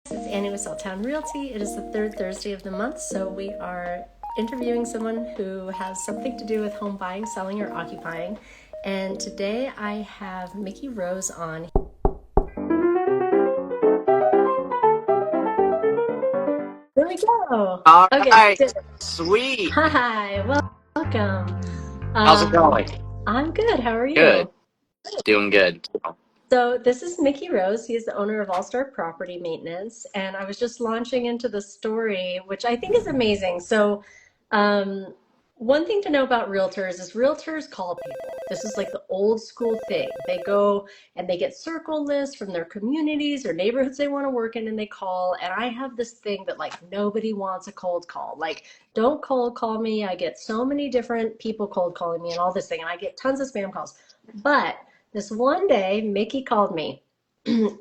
It's Annie with Town Realty. It is the third Thursday of the month, so we are interviewing someone who has something to do with home buying, selling, or occupying. And today I have Mickey Rose on. There we go. All Okay, right, good. sweet. Hi, welcome. How's it Um, going? I'm good. How are Good, you? doing good. So this is Mickey Rose. He is the owner of All Star Property Maintenance, and I was just launching into the story, which I think is amazing. So, um, one thing to know about realtors is realtors call people. This is like the old school thing. They go and they get circle lists from their communities or neighborhoods they want to work in, and they call. And I have this thing that like nobody wants a cold call. Like, don't cold call me. I get so many different people cold calling me and all this thing, and I get tons of spam calls. But this one day, Mickey called me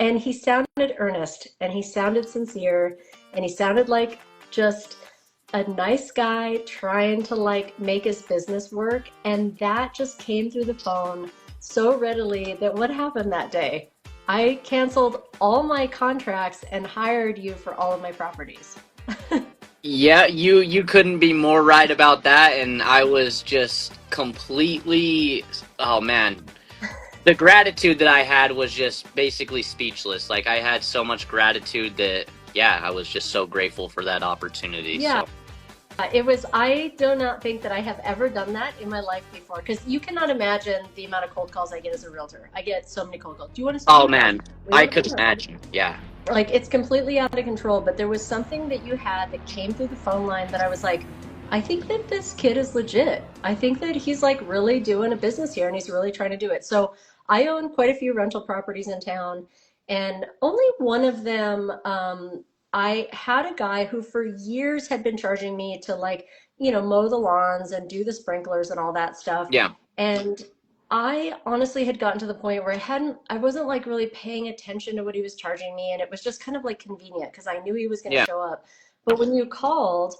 and he sounded earnest and he sounded sincere and he sounded like just a nice guy trying to like make his business work. And that just came through the phone so readily that what happened that day? I canceled all my contracts and hired you for all of my properties. Yeah, you couldn't be more right about that, and I was just completely, oh man. The gratitude that I had was just basically speechless. Like I had so much gratitude that yeah, I was just so grateful for that opportunity. Yeah. So, I do not think that I have ever done that in my life before because you cannot imagine the amount of cold calls I get as a realtor. I get so many cold calls. Do you want to sell? oh No. man, We I don't do could that. imagine. Yeah. Like it's completely out of control, but there was something that you had that came through the phone line that I was like, I think that this kid is legit. I think that he's like really doing a business here and he's really trying to do it. So I own quite a few rental properties in town, and only one of them, I had a guy who for years had been charging me to like, mow the lawns and do the sprinklers and all that stuff. Yeah. And I honestly had gotten to the point where I wasn't like really paying attention to what he was charging me, and it was just kind of like convenient because I knew he was going to Yeah. show up. But when you called,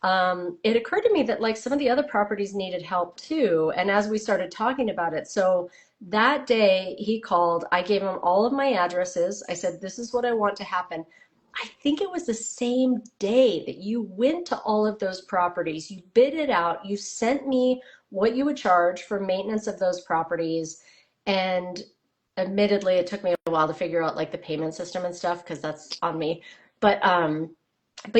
it occurred to me that like some of the other properties needed help too. And as we started talking about it, so that day he called, I gave him all of my addresses. I said, this is what I want to happen. I think it was the same day that you went to all of those properties, you bid it out, you sent me what you would charge for maintenance of those properties. And admittedly, it took me a while to figure out like the payment system and stuff because that's on me. But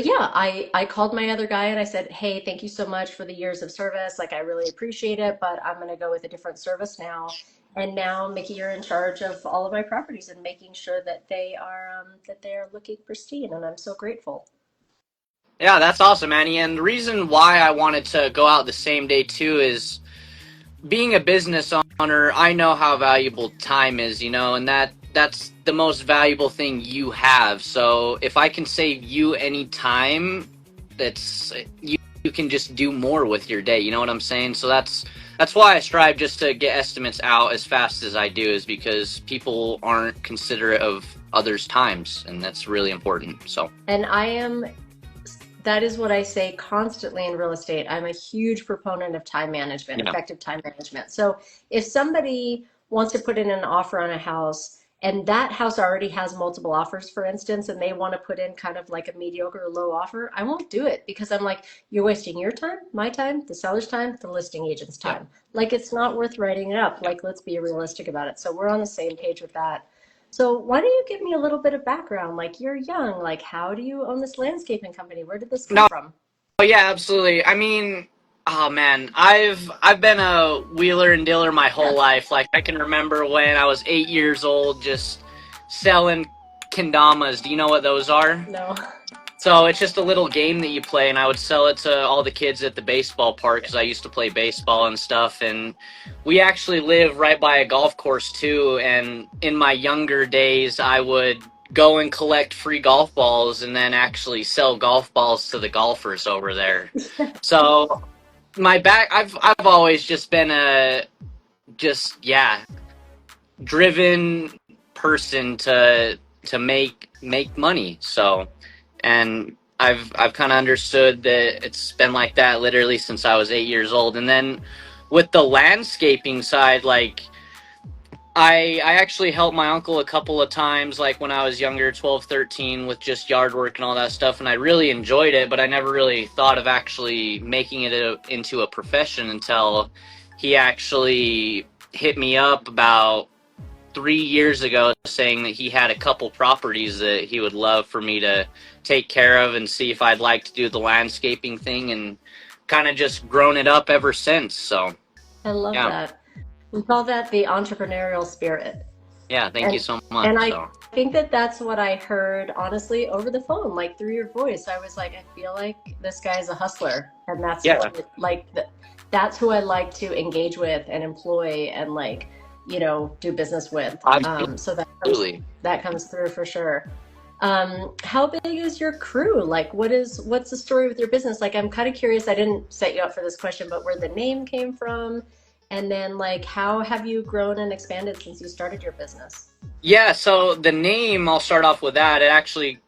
yeah, I called my other guy and I said, hey, thank you so much for the years of service. Like, I really appreciate it, but I'm going to go with a different service now. And now, Mickey, you're in charge of all of my properties and making sure that they are looking pristine. And I'm so grateful. Yeah, that's awesome, Annie. And the reason why I wanted to go out the same day too is being a business owner, I know how valuable time is, and that's the most valuable thing you have. So if I can save you any time, that's you can just do more with your day. You know what I'm saying? So that's why I strive just to get estimates out as fast as I do, is because people aren't considerate of others' times, and that's really important. So And that is what I say constantly in real estate. I'm a huge proponent of time management, yeah, effective time management. So if somebody wants to put in an offer on a house and that house already has multiple offers, for instance, and they want to put in kind of like a mediocre or low offer, I won't do it because I'm like, you're wasting your time, my time, the seller's time, the listing agent's yeah, time. Like it's not worth writing it up. yeah. Like let's be realistic about it. So we're on the same page with that. So why don't you give me a little bit of background? Like you're young, like how do you own this landscaping company? Where did this come No, from? oh yeah, absolutely. I mean, oh man, I've been a wheeler and dealer my whole life. Like I can remember when I was 8 years old, just selling kendamas. Do you know what those are? No. So it's just a little game that you play, and I would sell it to all the kids at the baseball park because I used to play baseball and stuff. And we actually live right by a golf course too. And in my younger days, I would go and collect free golf balls and then actually sell golf balls to the golfers over there. So I've always just been a just yeah driven person to make money. So, and I've kind of understood that it's been like that literally since I was 8 years old. And then with the landscaping side, like I actually helped my uncle a couple of times, like when I was younger, 12, 13, with just yard work and all that stuff, and I really enjoyed it, but I never really thought of actually making it into a profession until he actually hit me up about 3 years ago saying that he had a couple properties that he would love for me to take care of and see if I'd like to do the landscaping thing, and kind of just grown it up ever since. So, I love yeah. that. We call that the entrepreneurial spirit. Yeah, thank you And so much. and I So, think that that's what I heard honestly over the phone, like through your voice. I was like, I feel like this guy's a hustler, and that's yeah, that's who I like to engage with and employ and like, do business with. So absolutely. that comes through for sure. How big is your crew? Like, what's the story with your business? Like, I'm kind of curious. I didn't set you up for this question, but where the name came from, and then like, how have you grown and expanded since you started your business? Yeah, so the name, I'll start off with that. It actually,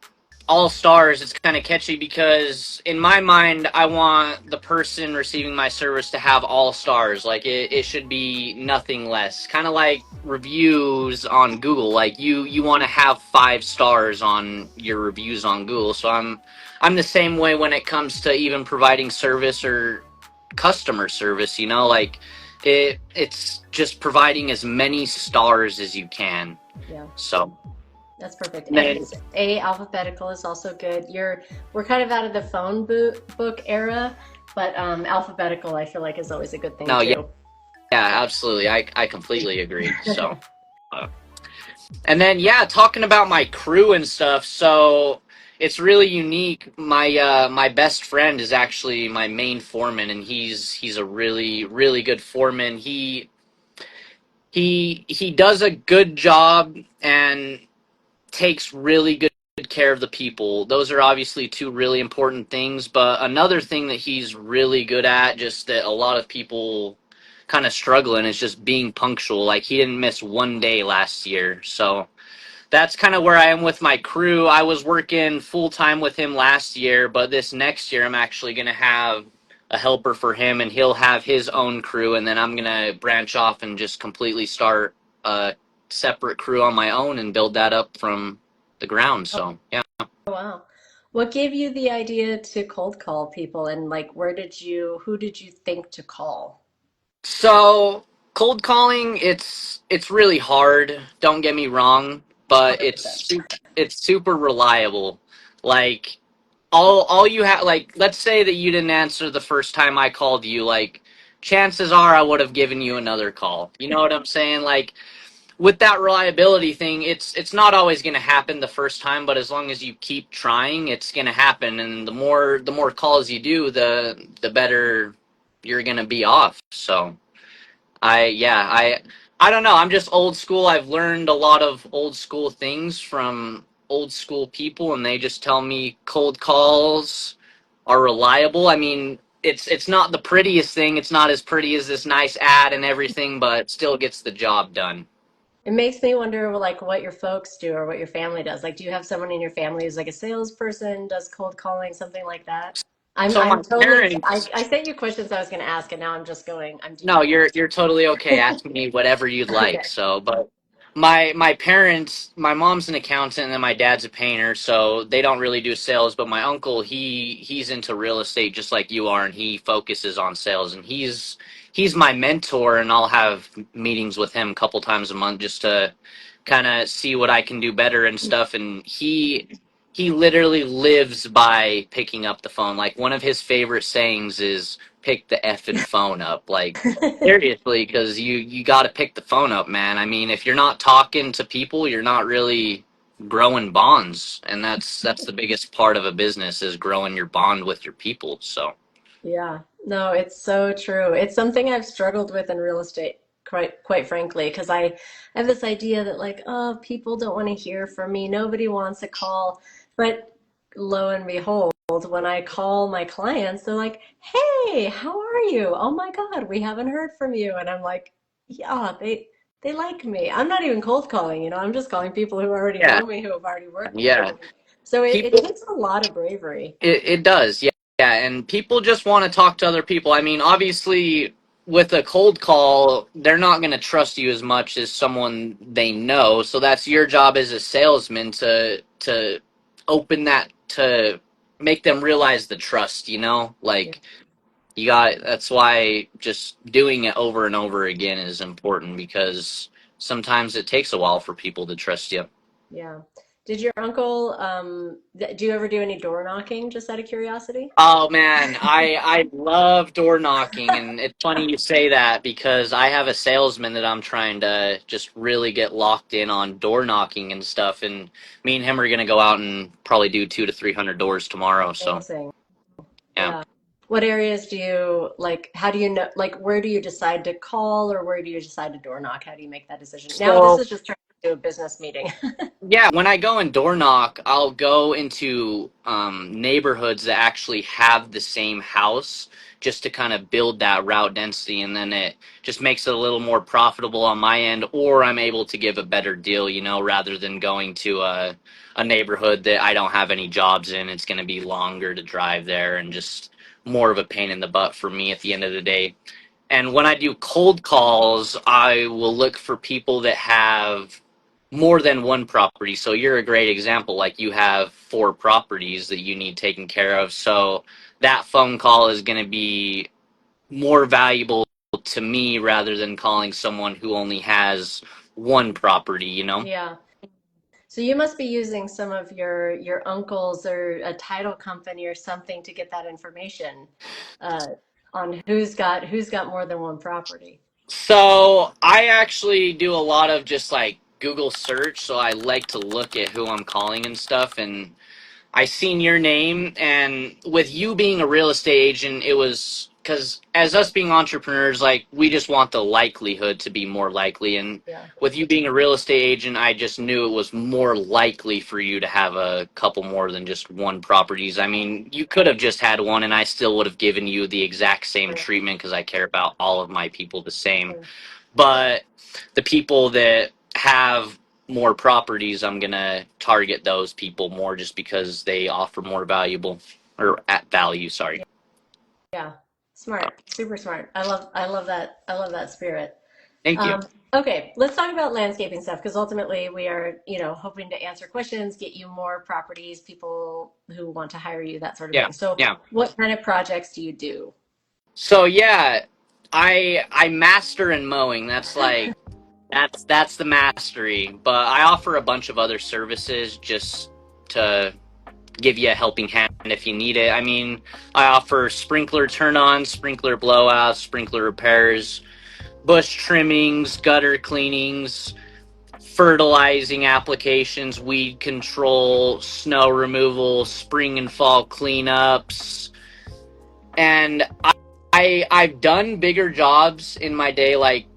All Stars, it's kind of catchy because in my mind, I want the person receiving my service to have all stars. Like it should be nothing less. Kind of like reviews on Google. Like you want to have 5 stars on your reviews on Google. So I'm the same way when it comes to even providing service or customer service, like it's just providing as many stars as you can. Yeah. So, That's perfect. and And then, A alphabetical is also good. We're kind of out of the phone book era, but alphabetical I feel like is always a good thing no, yeah, too. yeah, absolutely. I completely agree. So, uh, and then, yeah, talking about my crew and stuff. So it's really unique. My best friend is actually my main foreman, and he's a really really good foreman. He does a good job and takes really good care of the people. Those are obviously two really important things. But another thing that he's really good at, just that a lot of people kind of struggle in, is just being punctual. Like he didn't miss one day last year. So that's kind of where I am with my crew. I was working full time with him last year, but this next year I'm actually going to have a helper for him, and he'll have his own crew, and then I'm going to branch off and just completely start a separate crew on my own and build that up from the ground. Oh, So, yeah. wow. What gave you the idea to cold call people and like who did you think to call? So, cold calling, it's really hard, don't get me wrong, but 100%. it's super reliable. Like all you have, like, let's say that you didn't answer the first time I called you, like chances are I would have given you another call. You know what I'm saying? Like with that reliability thing, it's not always going to happen the first time, but as long as you keep trying, it's going to happen, and the more calls you do, the better you're going to be off. So, yeah, I don't know. I'm just old school. I've learned a lot of old school things from old school people, and they just tell me cold calls are reliable. I mean, it's not the prettiest thing. It's not as pretty as this nice ad and everything, but it still gets the job done. It makes me wonder like what your folks do or what your family does. Like, do you have someone in your family who's like a salesperson, does cold calling, something like that? I'm So I'm my totally parents, I sent you questions I was going to ask and now I'm no, deep in. you're totally okay. Ask me whatever you'd like. Okay. So, but my parents, my mom's an accountant and then my dad's a painter, so they don't really do sales. But my uncle, he's into real estate just like you are, and he focuses on sales. And he's my mentor, and I'll have meetings with him a couple times a month just to kind of see what I can do better and stuff. And he literally lives by picking up the phone. Like one of his favorite sayings is "pick the effing phone up." Like seriously, because you got to pick the phone up, man. I mean, if you're not talking to people, you're not really growing bonds, and that's the biggest part of a business is growing your bond with your people. So, Yeah, no, it's so true. It's something I've struggled with in real estate, quite frankly, because I have this idea that like, oh, people don't want to hear from me. Nobody wants a call. But lo and behold, when I call my clients, they're like, "Hey, how are you? Oh my God, we haven't heard from you." And I'm like, "Yeah, they like me. I'm not even cold calling, I'm just calling people who already yeah, know me, who have already worked with yeah. me." So it People takes a lot of bravery. it does, yeah, yeah, and people just want to talk to other people. I mean, obviously, with a cold call, they're not going to trust you as much as someone they know. So that's your job as a salesman to open that, to make them realize the trust, you know? Yeah. Like you got, that's why just doing it over and over again is important, because sometimes it takes a while for people to trust you. Yeah. Did your uncle, do you ever do any door knocking, just out of curiosity? Oh man, I love door knocking, and it's funny you say that because I have a salesman that I'm trying to just really get locked in on door knocking and stuff, and me and him are gonna go out and probably do 200 to 300 doors tomorrow. So Amazing. yeah. Yeah. What areas do you like? How do you know, like, where do you decide to call or where do you decide to door knock? How do you make that decision? Now, this So is just trying to do a business meeting. yeah, when I go and door knock, I'll go into neighborhoods that actually have the same house, just to kind of build that route density, and then it just makes it a little more profitable on my end, or I'm able to give a better deal, you know, rather than going to a neighborhood that I don't have any jobs in. It's going to be longer to drive there and just more of a pain in the butt for me at the end of the day. And when I do cold calls, I will look for people that have more than one property. So you're a great example. Like you have 4 properties that you need taken care of. So that phone call is going to be more valuable to me rather than calling someone who only has one property, you know? Yeah. So you must be using some of your uncles or a title company or something to get that information uh, on who's got more than one property. So I actually do a lot of just like Google search. So I like to look at who I'm calling and stuff. And I seen your name, and with you being a real estate agent, it was because as us being entrepreneurs, like we just want the likelihood to be more likely. And Yeah. with you being a real estate agent, I just knew it was more likely for you to have a couple more than just one properties. I mean, you could have just had one, and I still would have given you the exact same Sure. treatment because I care about all of my people the same. Sure. But the people that have more properties, I'm gonna target those people more just because they offer more valuable or at value. Sorry. Yeah. Smart. Super smart. I love that. I love that spirit. Thank you. Um, okay, let's talk about landscaping stuff because ultimately we are, hoping to answer questions, get you more properties, people who want to hire you, that sort of Yeah. thing. So, Yeah. what kind of projects do you do? So yeah, I master in mowing. That's like that's the mastery. But I offer a bunch of other services just to give you a helping hand if you need it. I mean, I offer sprinkler turn-ons, sprinkler blowouts, sprinkler repairs, bush trimmings, gutter cleanings, fertilizing applications, weed control, snow removal, spring and fall cleanups. And I've done bigger jobs in my day, like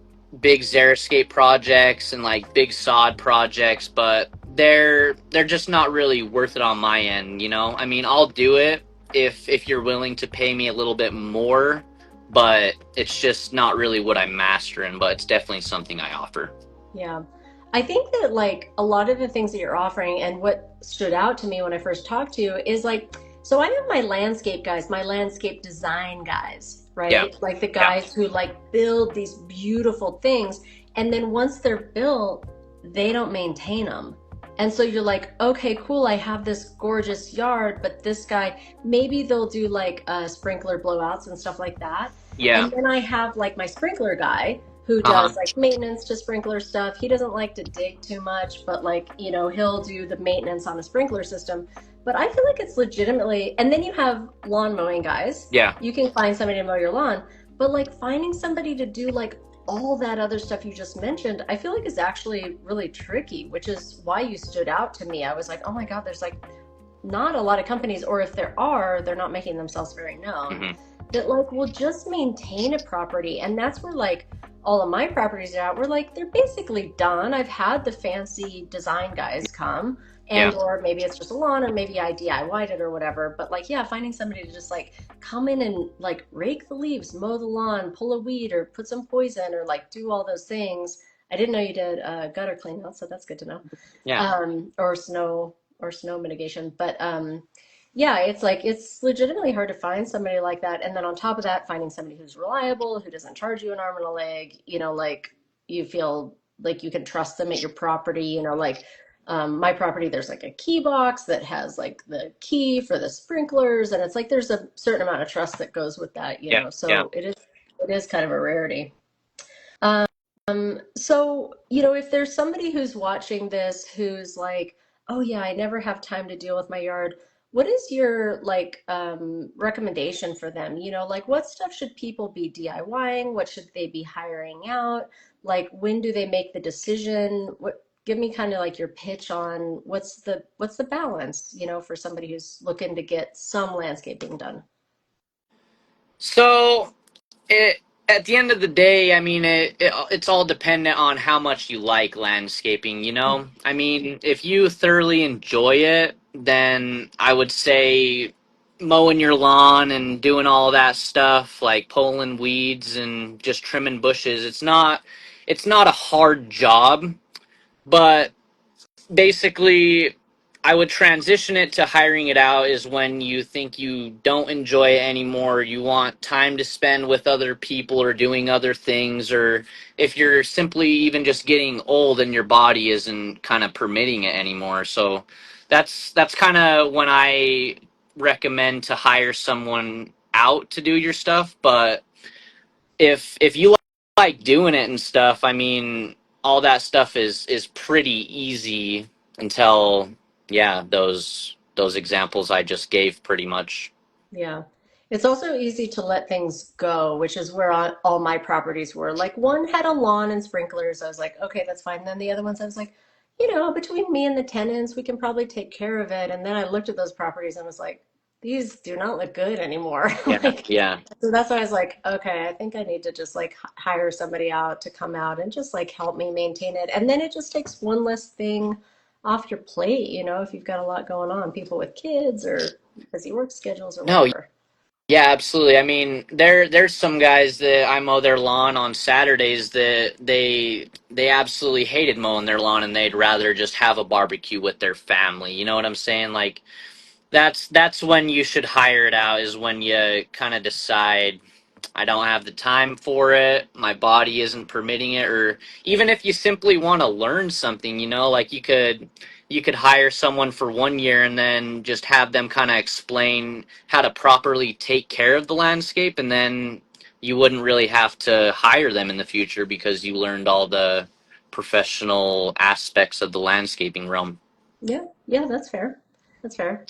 big xeriscape projects and like big sod projects, but they're just not really worth it on my end, you know? I mean, I'll do it if you're willing to pay me a little bit more, but it's just not really what I'm mastering, but it's definitely something I offer. Yeah. I think that like a lot of the things that you're offering and what stood out to me when I first talked to you is like, so I have my landscape guys, my landscape design guys, Yeah. right? Like the Yeah. guys who like build these beautiful things. And then once they're built, they don't maintain them. And so you're like, okay, cool, I have this gorgeous yard, but this guy, maybe they'll do like sprinkler blowouts and stuff like that. Yeah. And then I have like my sprinkler guy who Uh-huh. does like maintenance to sprinkler stuff. He doesn't like to dig too much, but like, he'll do the maintenance on a sprinkler system. But I feel like it's legitimately, and then you have lawn mowing guys. Yeah. You can find somebody to mow your lawn, but like finding somebody to do like all that other stuff you just mentioned, I feel like is actually really tricky, which is why you stood out to me. I was like, oh my God, there's like not a lot of companies, or if there are, they're not making themselves very known, Hmm. that like will just maintain a property. And that's where like all of my properties are at. We're like, they're basically done. I've had the fancy design guys come, and Yeah. or maybe it's just a lawn and maybe I DIY'd it or whatever. But like, yeah, finding somebody to just like come in and like rake the leaves, mow the lawn, pull a weed or put some poison or like do all those things. I didn't know you did gutter clean out, so that's good to know. Yeah. Or snow mitigation. But Yeah, it's like it's legitimately hard to find somebody like that. And then on top of that, finding somebody who's reliable, who doesn't charge you an arm and a leg, like you feel like you can trust them at your property, like my property, there's like a key box that has like the key for the sprinklers, and it's like there's a certain amount of trust that goes with that, Yeah, yeah. so it is kind of a rarity. So, if there's somebody who's watching this who's like, oh yeah, I never have time to deal with my yard, what is your like recommendation for them? Like what stuff should people be DIYing? What should they be hiring out? Like when do they make the decision? Give me kind of like your pitch on what's the balance, for somebody who's looking to get some landscaping done. So it at the end of the day, I mean, it's all dependent on how much you like landscaping. I mean, if you thoroughly enjoy it, then I would say mowing your lawn and doing all that stuff like pulling weeds and just trimming bushes. It's not a hard job, but basically I would transition it to hiring it out is when you think you don't enjoy it anymore, you want time to spend with other people or doing other things, or if you're simply even just getting old and your body isn't kind of permitting it anymore. So that's kind of when I recommend to hire someone out to do your stuff. But if you like doing it and stuff, I mean, all that stuff is pretty easy until, yeah, those examples I just gave pretty much. Yeah. It's also easy to let things go, which is where all my properties were. Like one had a lawn and sprinklers. I was like, okay, that's fine. Then the other ones, I was like, between me and the tenants, we can probably take care of it. And then I looked at those properties and was like, these do not look good anymore. Yeah, Like, yeah. so that's why I was like, okay, I think I need to just like hire somebody out to come out and just like help me maintain it. And then it just takes one less thing off your plate, if you've got a lot going on, people with kids or busy work schedules or No, whatever. yeah, absolutely. I mean, there's some guys that I mow their lawn on Saturdays that they absolutely hated mowing their lawn and they'd rather just have a barbecue with their family. You know what I'm saying? Like that's when you should hire it out, is when you kind of decide I don't have the time for it, my body isn't permitting it, or even if you simply want to learn something, like you could hire someone for 1 year and then just have them kind of explain how to properly take care of the landscape, and then you wouldn't really have to hire them in the future because you learned all the professional aspects of the landscaping realm. Yeah, yeah, that's fair. That's fair.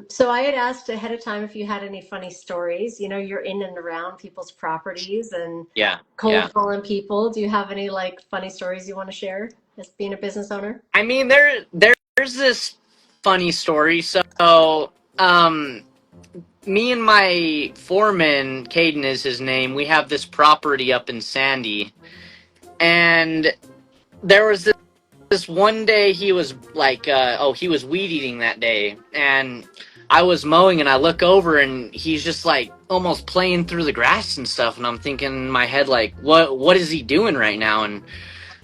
So I had asked ahead of time if you had any funny stories. You're in and around people's properties and Yeah, yeah. cold calling people. Do you have any like funny stories you want to share as being a business owner? I mean, there's this funny story. So, um, me and my foreman, Caden is his name, we have this property up in Sandy, and there was this one day he was like, he was weed eating that day, and I was mowing, and I look over, and he's just like almost playing through the grass and stuff, and I'm thinking in my head like, what is he doing right now? And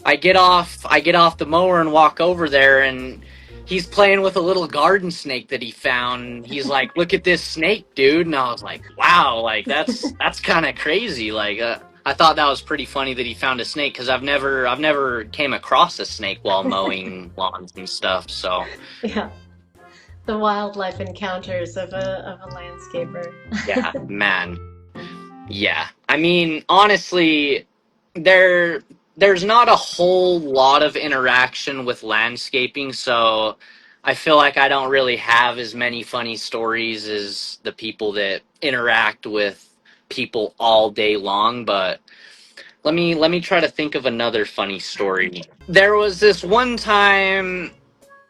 I get off the mower and walk over there, and he's playing with a little garden snake that he found. He's like, "Look at this snake, dude!" And I was like, "Wow, like that's kind of crazy." Like, I thought that was pretty funny that he found a snake, because I've never came across a snake while mowing lawns and stuff. So Yeah, the wildlife encounters of a landscaper. yeah, man. Yeah. I mean, honestly, there's not a whole lot of interaction with landscaping, so I feel like I don't really have as many funny stories as the people that interact with people all day long, but let me try to think of another funny story. There was this one time,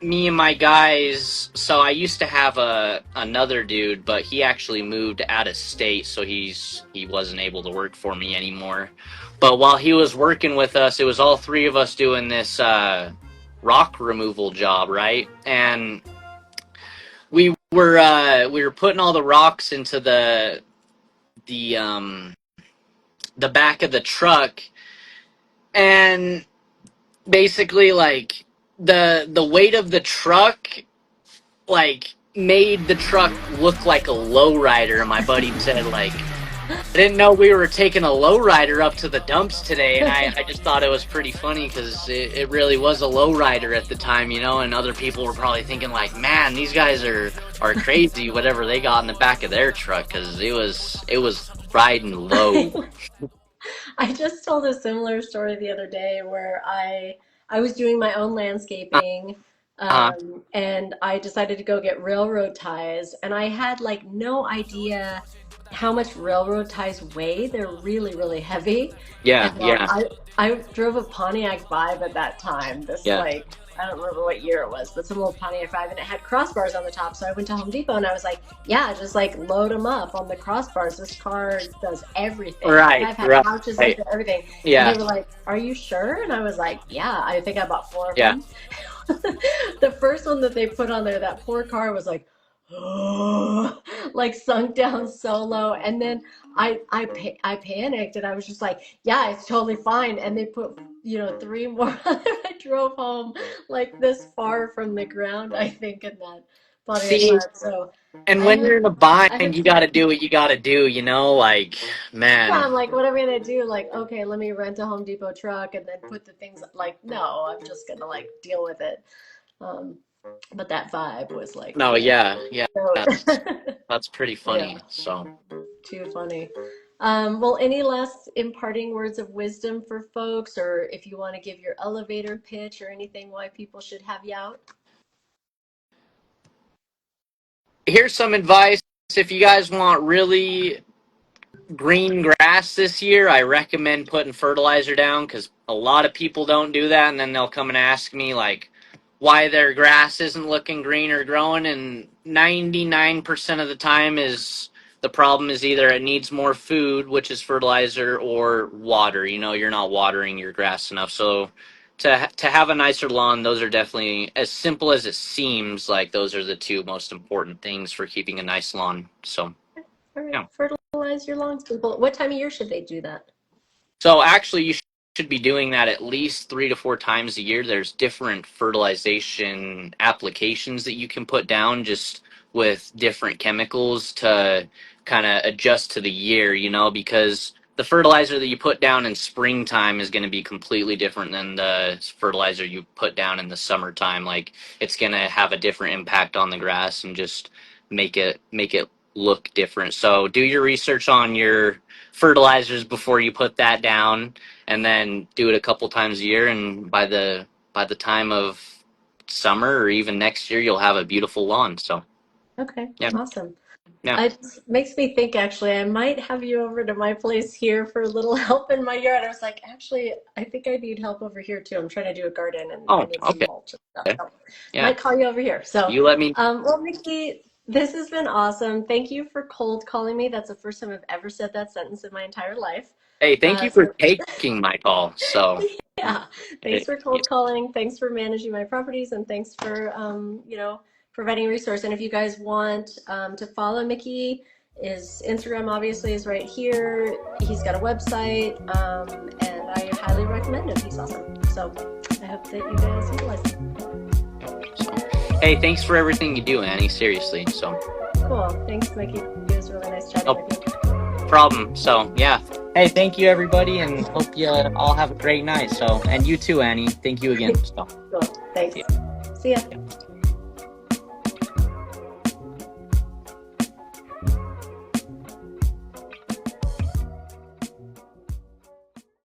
me and my guys, so I used to have another dude, but he actually moved out of state, so he wasn't able to work for me anymore. But while he was working with us, it was all three of us doing this rock removal job, right? And we were putting all the rocks into the the back of the truck, and basically like the weight of the truck, like made the truck look like a lowrider. And my buddy said, like, I didn't know we were taking a lowrider up to the dumps today, and I just thought it was pretty funny because it really was a lowrider at the time, you know. And other people were probably thinking like, "Man, these guys are crazy." Whatever they got in the back of their truck, because it was riding low. I just told a similar story the other day where I was doing my own landscaping, Uh, and I decided to go get railroad ties, and I had like no idea how much railroad ties weigh. They're really, really heavy. And yeah, yeah, I drove a Pontiac Vibe at that time. This yeah. like I don't remember what year it was, but some old Pontiac Vibe, and it had crossbars on the top. So I went to Home Depot and I was like, yeah, just like load them up on the crossbars. This car does everything. And Right, I've had right, couches like right. that, everything. And they Yeah, were like, are you sure? And I was like, yeah, I think I bought four of yeah. them. The first one that they put on there, that poor car was like, like sunk down so low. And then I panicked and I was just like, yeah, it's totally fine. And they put, three more on there. I drove home like this far from the ground, I think, in that Pontiac See, Vibe. So and I when had you're in a I bind, had you got some to do what you got to do, you know. Like, yeah, man, I'm like, what am I gonna do? Like, okay, let me rent a Home Depot truck and then put the things like, no, I'm just gonna like deal with it. Um, but that vibe was like, no, yeah, yeah. so That's pretty yeah, funny. So. too funny. Well, any last imparting words of wisdom for folks, or if you want to give your elevator pitch or anything why people should have you out? Here's some advice. If you guys want really green grass this year, I recommend putting fertilizer down because a lot of people don't do that, and then they'll come and ask me like why their grass isn't looking green or growing, and 99% of the time is the problem is either it needs more food, which is fertilizer, or water. You know, you're not watering your grass enough. So to have a nicer lawn, those are definitely, as simple as it seems, like those are the two most important things for keeping a nice lawn. So All right, yeah. fertilize your lawns, people. What time of year should they do that? So actually, you should be doing that at least 3 to 4 times a year. There's different fertilization applications that you can put down just with different chemicals to kind of adjust to the year, you know, because the fertilizer that you put down in springtime is going to be completely different than the fertilizer you put down in the summertime. Like it's going to have a different impact on the grass and just make it look different. So do your research on your fertilizers before you put that down, and then do it a couple times a year. And by the time of summer or even next year, you'll have a beautiful lawn. So Okay, yeah, awesome. yeah. It makes me think actually, I might have you over to my place here for a little help in my yard. I was like, actually, I think I need help over here too. I'm trying to do a garden and I Oh, need some okay. mulch and stuff. So Yeah. might call you over here. So, You let me. well, Nikki, this has been awesome. Thank you for cold calling me. That's the first time I've ever said that sentence in my entire life. Hey, thank you for So taking my call. So yeah, thanks it, for cold calling. Thanks for managing my properties, and thanks for providing a resource. And if you guys want to follow Mickey, his Instagram obviously is right here. He's got a website, and I highly recommend him. He's awesome. So I hope that you guys utilize it. so hey, thanks for everything you do, Annie. Seriously. So Cool. Thanks, Mickey. It was really nice chatting no with you. problem. So yeah. Hey, thank you everybody, and hope you all have a great night. So and you too, Annie. Thank you again. So Cool. Thanks. yeah. See ya.